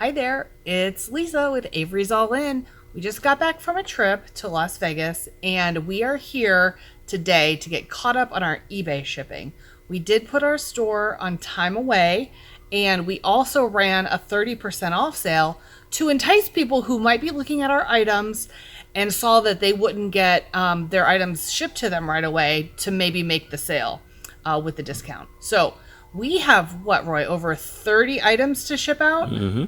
Hi there, it's Lisa with Avery's All In. We just got back from a trip to Las Vegas and we are here today to get caught up on our eBay shipping. We did put our store on time away and we also ran a 30% off sale to entice people who might be looking at our items and saw that they wouldn't get their items shipped to them right away to maybe make the sale with the discount. So we have, what, Roy, over 30 items to ship out? Mm-hmm.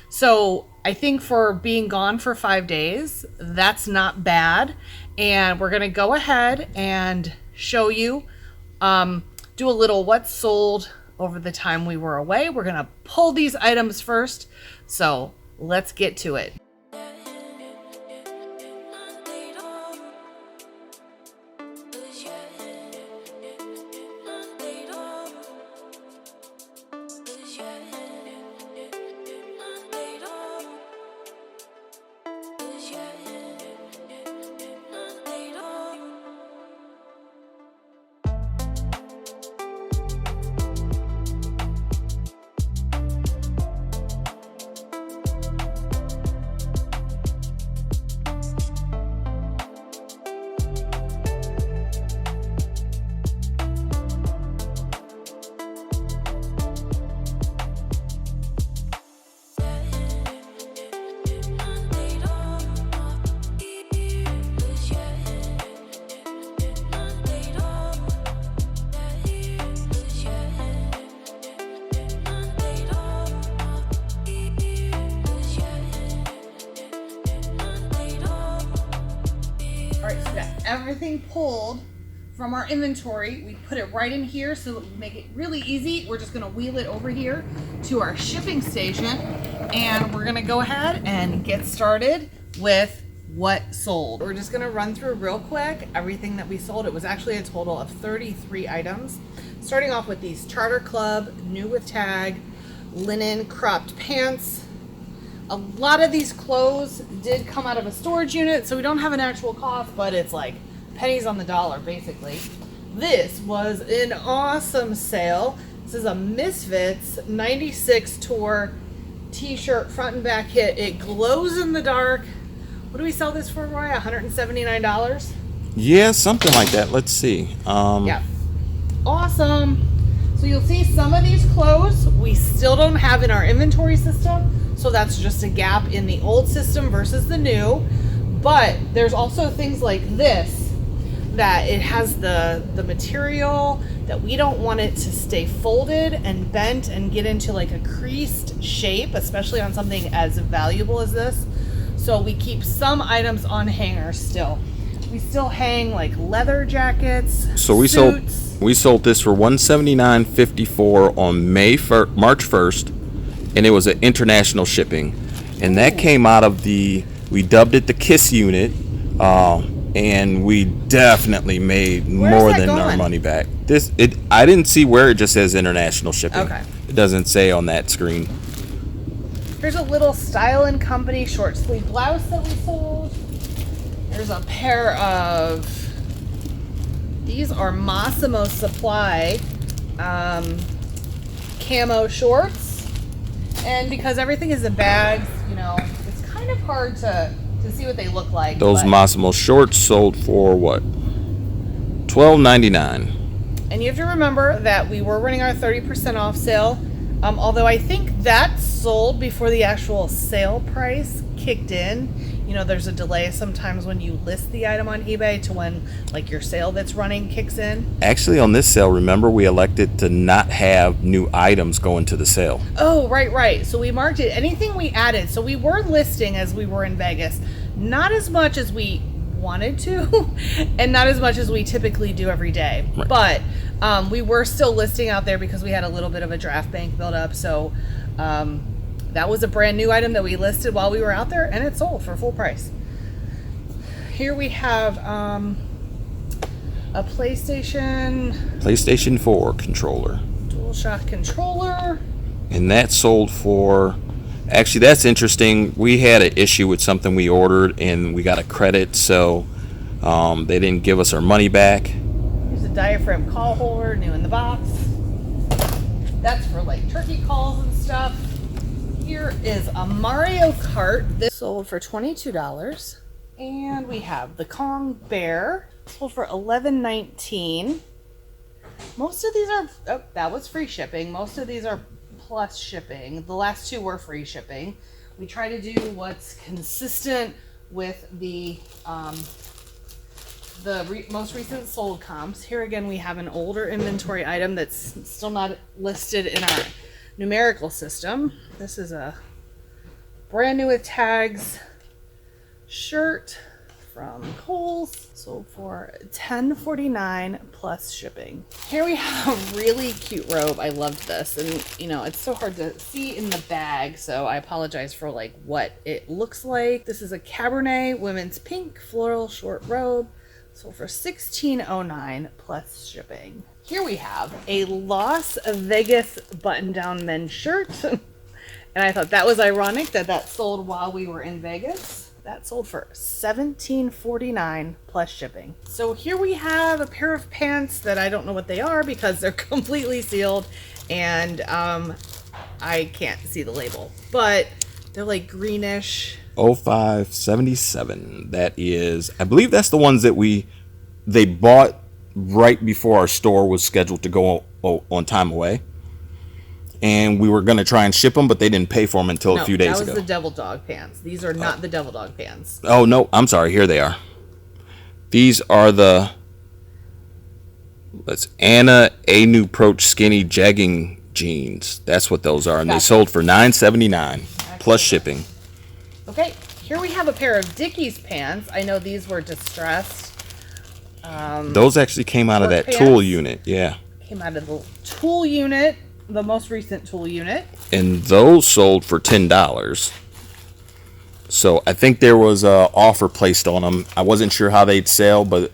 So I think for being gone for 5 days, that's not bad. And we're going to go ahead and show you, do a little what sold over the time we were away. We're going to pull these items first. So let's get to it. Alright, so we got everything pulled from our inventory. We put it right in here so that we make it really easy. We're just going to wheel it over here to our shipping station and we're going to go ahead and get started with what sold. We're just going to run through real quick everything that we sold. It was actually a total of 33 items. Starting off with these Charter Club, new with tag, linen cropped pants. A lot of these clothes did come out of a storage unit, so we don't have an actual cost, but it's like pennies on the dollar, basically. This was an awesome sale. This is a Misfits 96 Tour t-shirt, front and back hit. It glows in the dark. What do we sell this for, Roy? $179? Yeah, something like that. Let's see. Yeah. Awesome. So you'll see some of these clothes we still don't have in our inventory system. So that's just a gap in the old system versus the new. But there's also things like this, that it has the material that we don't want it to stay folded and bent and get into like a creased shape, especially on something as valuable as this. So we keep some items on hangers still. We still hang like leather jackets, So we sold this for $179.54 on March 1st, and it was an international shipping, and that came out of we dubbed it the KISS unit, and we definitely made more than our money back. I didn't see where it just says international shipping. Okay. It doesn't say on that screen. Here's a little Style & Company short sleeve blouse that we sold. There's a pair of, these are Massimo Supply camo shorts. And because everything is in bags, you know, it's kind of hard to see what they look like. Those Massimo shorts sold for what? $12.99. And you have to remember that we were running our 30% off sale. Although I think that sold before the actual sale price kicked in. You know, there's a delay sometimes when you list the item on eBay to when like your sale that's running kicks in. Actually, on this sale, remember, we elected to not have new items go into the sale. Oh, right. So we marked it. Anything we added. So we were listing as we were in Vegas, not as much as we wanted to and not as much as we typically do every day. Right. But we were still listing out there because we had a little bit of a draft bank build up. So that was a brand new item that we listed while we were out there, and it sold for full price. Here we have a PlayStation 4 controller. DualShock controller. And that sold for, actually that's interesting. We had an issue with something we ordered and we got a credit, so they didn't give us our money back. Here's a diaphragm call holder, new in the box. That's for like turkey calls and stuff. Here is a Mario Kart. This sold for $22. And we have the Kong Bear, sold for $11.19. Most of these are, oh, that was free shipping. Most of these are plus shipping. The last two were free shipping. We try to do what's consistent with the most recent sold comps. Here again, we have an older inventory item that's still not listed in our numerical system. This is a brand new with tags shirt from Kohl's, sold for $10.49 plus shipping. Here we have a really cute robe. I loved this, and you know, it's so hard to see in the bag, so I apologize for like what it looks like. This is a Cabernet women's pink floral short robe, sold for $16.09 plus shipping. Here we have a Las Vegas button-down men's shirt. And I thought that was ironic that that sold while we were in Vegas. That sold for $17.49 plus shipping. So here we have a pair of pants that I don't know what they are because they're completely sealed and I can't see the label, but they're like greenish. 0577. That is, I believe that's the ones that they bought right before our store was scheduled to go on time away. And we were going to try and ship them, but they didn't pay for them until a few days ago. That was the Devil Dog pants. These are not the Devil Dog pants. Oh, no. I'm sorry. Here they are. These are the Anna A-New Approach skinny jegging jeans. That's what those are. And they sold for $9.79 plus shipping. Okay. Here we have a pair of Dickies pants. I know these were distressed. Those actually came out of that tool unit. Yeah. Came out of the tool unit. The most recent tool unit. And those sold for $10. So I think there was a offer placed on them. I wasn't sure how they'd sell, but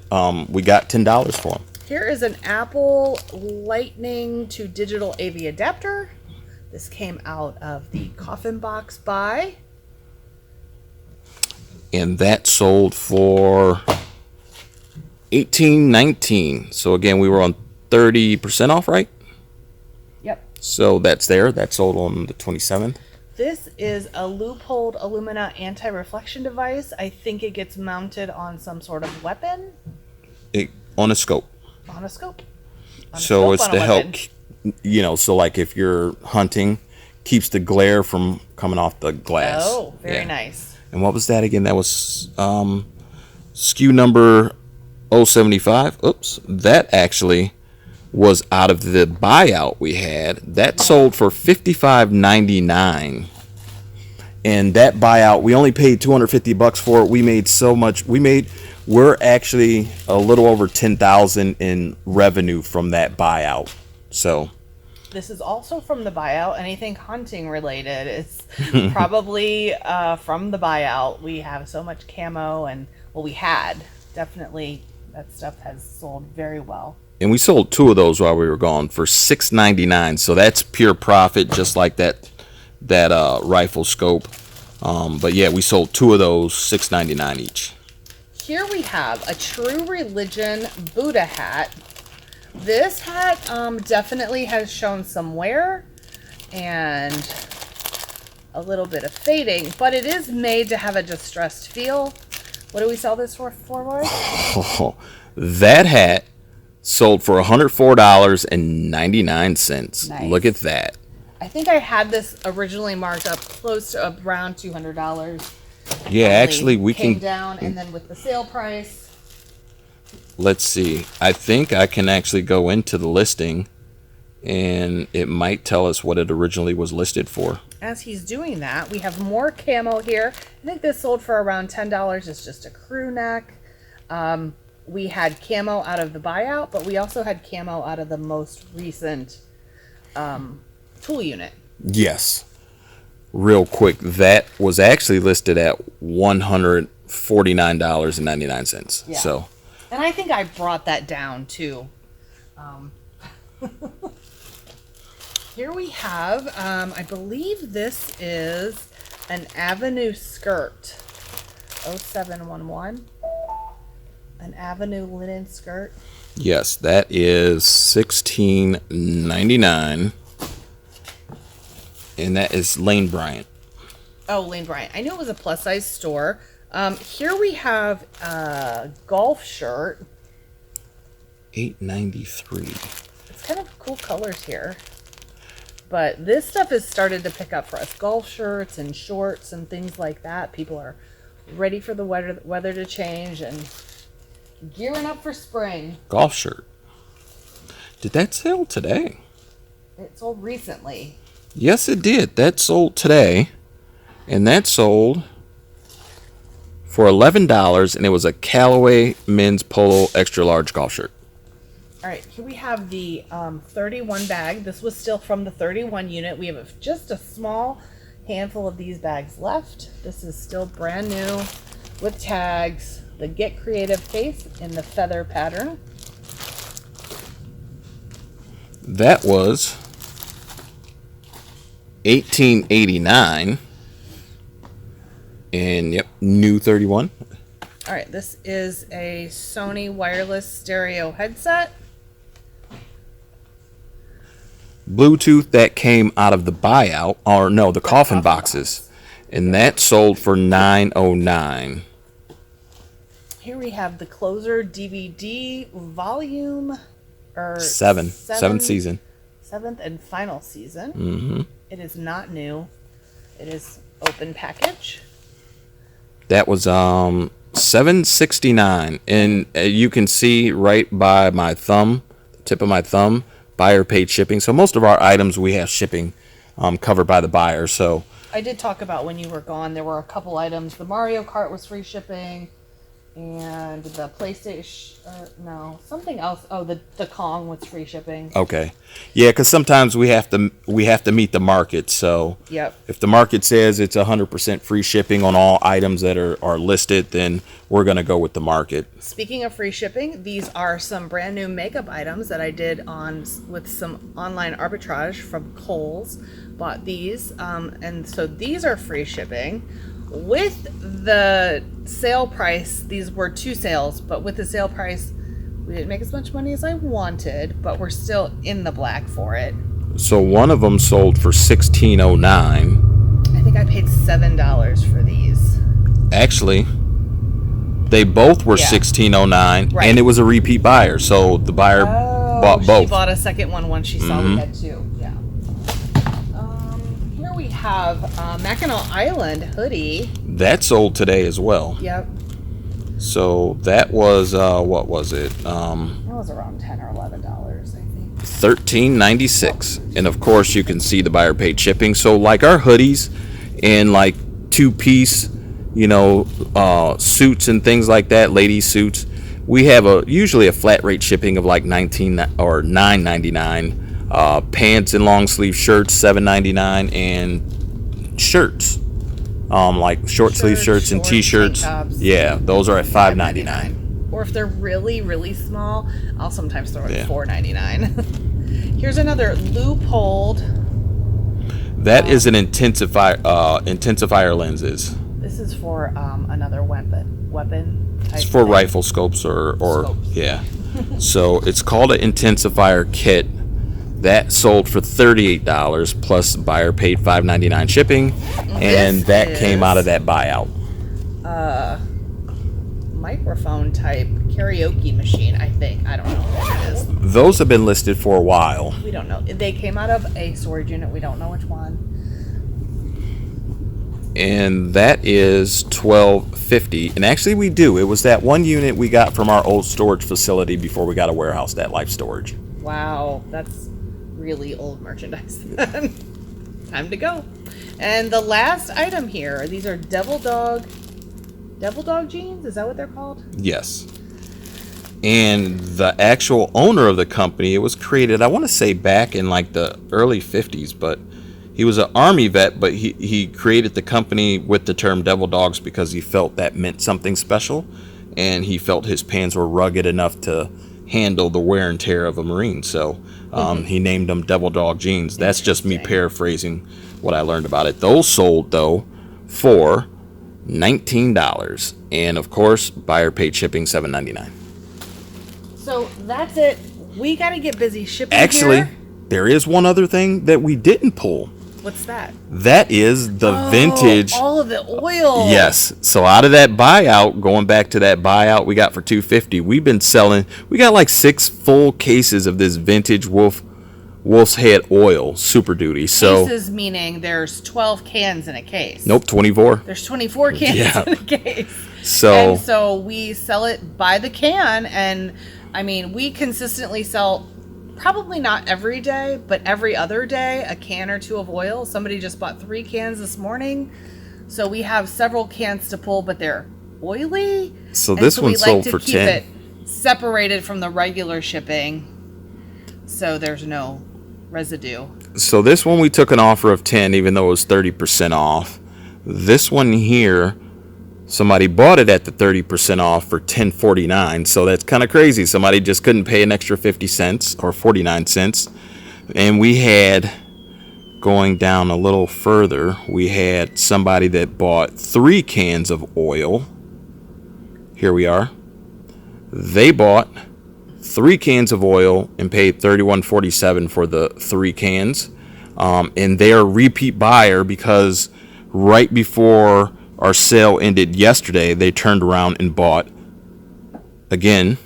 we got $10 for them. Here is an Apple Lightning to digital AV adapter. This came out of the Coffin Box buy. And that sold for $18.19. So again, we were on 30% off, right? Yep. So that's there. That sold on the 27th. This is a loopholed Illumina anti-reflection device. I think it gets mounted on some sort of weapon. On a scope. On a scope. So it's to help, you know, so like if you're hunting, keeps the glare from coming off the glass. Oh, very nice. And what was that again? That was SKU number 075. Oops. That actually was out of the buyout we had. That sold for $55.99. And that buyout, we only paid $250 for it. We made so much. We're actually a little over $10,000 in revenue from that buyout. So this is also from the buyout. Anything hunting related is probably from the buyout. We have so much camo, and well, we had definitely that stuff has sold very well. And we sold 2 of those while we were gone for $6.99. So that's pure profit, just like that rifle scope. But yeah, we sold 2 of those, $6.99 each. Here we have a True Religion Buddha hat. This hat definitely has shown some wear and a little bit of fading, but it is made to have a distressed feel. What do we sell this for, Roy? Oh, that hat sold for $104.99. Nice. Look at that. I think I had this originally marked up close to around $200. Yeah, actually, we came can down, and then with the sale price. Let's see. I think I can actually go into the listing, and it might tell us what it originally was listed for. As he's doing that, we have more camo here. I think this sold for around $10. It's just a crew neck. We had camo out of the buyout, but we also had camo out of the most recent tool unit. Yes. Real quick, that was actually listed at $149.99. Yeah. So, and I think I brought that down too. Here we have, I believe this is an Avenue skirt, 0711. An Avenue linen skirt. yes, that is $16.99. and that is Lane Bryant. Oh, Lane Bryant. I knew it was a plus size store. Here we have a golf shirt. $8.93. It's kind of cool colors here. But this stuff has started to pick up for us. Golf shirts and shorts and things like that. People are ready for the weather to change and gearing up for spring. Golf shirt. Did that sell today? It sold recently. Yes, it did. That sold today. And that sold for $11, and it was a Callaway men's polo extra large golf shirt. All right, here we have the 31 bag. This was still from the 31 unit. We have just a small handful of these bags left. This is still brand new with tags. The Get Creative face in the feather pattern. That was $18.89. And yep, new 31. All right, this is a Sony wireless stereo headset. Bluetooth that came out of the buyout, or no, the coffin boxes. And that sold for $9.09. Here we have the Closer DVD volume, or seventh season. Seventh and final season. Mm-hmm. It is not new. It is open package. That was $7.69, and you can see right by my thumb, tip of my thumb, buyer paid shipping. So most of our items we have shipping covered by the buyer. So I did talk about when you were gone, there were a couple items. The Mario Kart was free shipping, and the PlayStation, something else. Oh, the Kong was free shipping. okay, yeah, because sometimes we have to meet the market. So Yep. if the market says it's 100% free shipping on all items that are listed, then we're gonna go with the market. Speaking of free shipping, these are some brand new makeup items that I did with some online arbitrage from Kohl's. Bought these, and so these are free shipping. With the sale price, these were 2 sales, but with the sale price, we didn't make as much money as I wanted, but we're still in the black for it. So one of them sold for $16.09. I think I paid $7 for these. Actually, they both were Yeah. $16.09, Right. and it was a repeat buyer. So the buyer bought both. She bought a second one once she saw we had 2. Yeah. Here we have Mackinac Island hoodie. That sold today as well. Yep. So that was what was it? That was around $10 or $11, I think. $13.96, and of course you can see the buyer paid shipping. So like our hoodies and like 2-piece, suits and things like that, ladies suits, we have usually a flat rate shipping of like $19 or $9.99. Pants and long sleeve shirts $7.99, and shirts, like short sleeve shirts and t-shirts. Tank tops. Yeah, those are at $5.99. Or if they're really, really small, I'll sometimes throw it Yeah. at $4.99. Here's another loopholed. That is an intensifier lenses. This is for another weapon type It's for thing. rifle scopes or Scopes. yeah. So it's called an intensifier kit. That sold for $38 plus buyer paid $5.99 shipping, and This that came out of is- that buyout. Microphone type karaoke machine, I think. I don't know what it is. Those have been listed for a while. We don't know. They came out of a storage unit. We don't know which one. And that is $12.50. And actually we do. It was that one unit we got from our old storage facility before we got a warehouse, that Life Storage. Wow, that's really old merchandise. Time to go. And the last item here, these are Devil Dog jeans? Is that what they're called? Yes. And the actual owner of the company, it was created, I want to say back in like the early 50s, but he was an Army vet, but he created the company with the term Devil Dogs because he felt that meant something special, and he felt his pants were rugged enough to handle the wear and tear of a Marine. So he named them Devil Dog jeans. That's just me paraphrasing what I learned about it. Those sold, though, for $19. And, of course, buyer paid shipping $7.99. So that's it. We got to get busy shipping Actually, here. there is one other thing that we didn't pull. What's that? That is the vintage. All of the oil. Yes. So out of that buyout, going back to that buyout we got for $250, we've been selling. We got like 6 full cases of this vintage Wolf's Head oil Super Duty. So cases meaning there's 12 cans in a case. Nope, 24. There's 24 cans in a case. So we sell it by the can, and I mean we consistently sell. Probably not every day, but every other day, a can or 2 of oil. Somebody just bought 3 cans this morning. So we have several cans to pull, but they're oily. So this one sold for 10. Keep it separated from the regular shipping, so there's no residue. So this one we took an offer of 10, even though it was 30% off. This one here, somebody bought it at the 30% off for $10.49, so that's kind of crazy. Somebody just couldn't pay an extra 50 cents or 49 cents. And we had, going down a little further, we had somebody that bought 3 cans of oil. Here we are. They bought 3 cans of oil and paid $31.47 for the 3 cans. And they're a repeat buyer because right before our sale ended yesterday, they turned around and bought, again,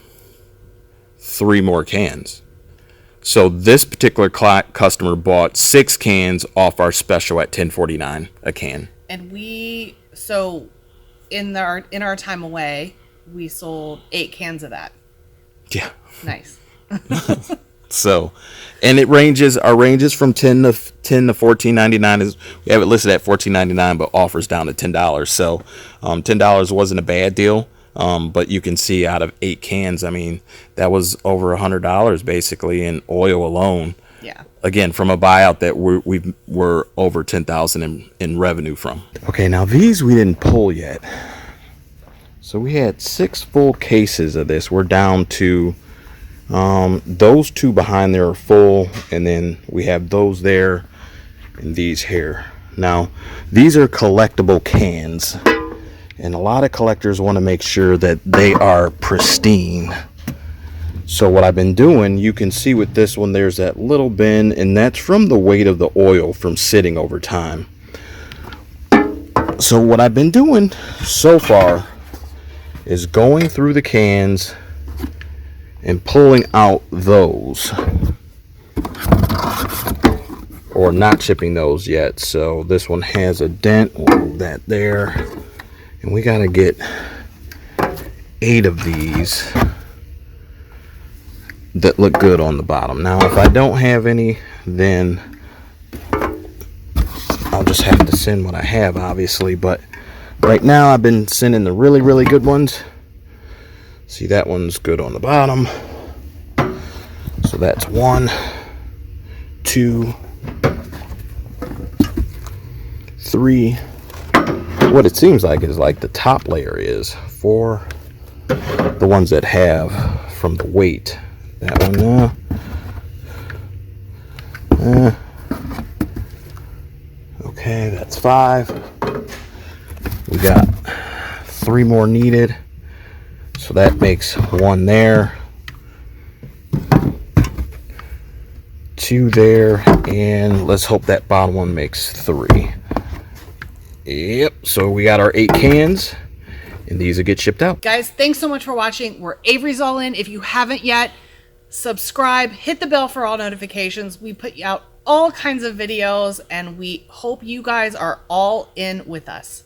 3 more cans. So this particular customer bought 6 cans off our special at $10.49 a can. And so in our time away, we sold 8 cans of that. Yeah. Nice. So, and our ranges from $10 to $14.99. Is we have it listed at $14.99, but offers down to $10. So, $10 wasn't a bad deal. But you can see out of 8 cans, I mean, that was over $100 basically in oil alone. Yeah. Again, from a buyout that we're over $10,000 in revenue from. Okay, now these we didn't pull yet. So we had 6 full cases of this. We're down to those 2 behind there are full, and then we have those there and these here. Now, these are collectible cans, and a lot of collectors want to make sure that they are pristine. So what I've been doing, you can see with this one, there's that little bin, and that's from the weight of the oil from sitting over time. So what I've been doing so far is going through the cans and pulling out those, or not shipping those yet. So this one has a dent. We'll move that there, and we got to get 8 of these that look good on the bottom. Now if I don't have any, then I'll just have to send what I have, obviously, but right now I've been sending the really, really good ones. See, that one's good on the bottom. So that's 1, 2, 3. What it seems like is like the top layer is 4. The ones that have from the weight. That one, okay, that's 5. We got 3 more needed. So that makes 1 there, 2 there, and let's hope that bottom one makes 3. Yep, so we got our 8 cans, and these will get shipped out. Guys, thanks so much for watching. We're Avery's All In. If you haven't yet, subscribe, hit the bell for all notifications. We put out all kinds of videos, and we hope you guys are all in with us.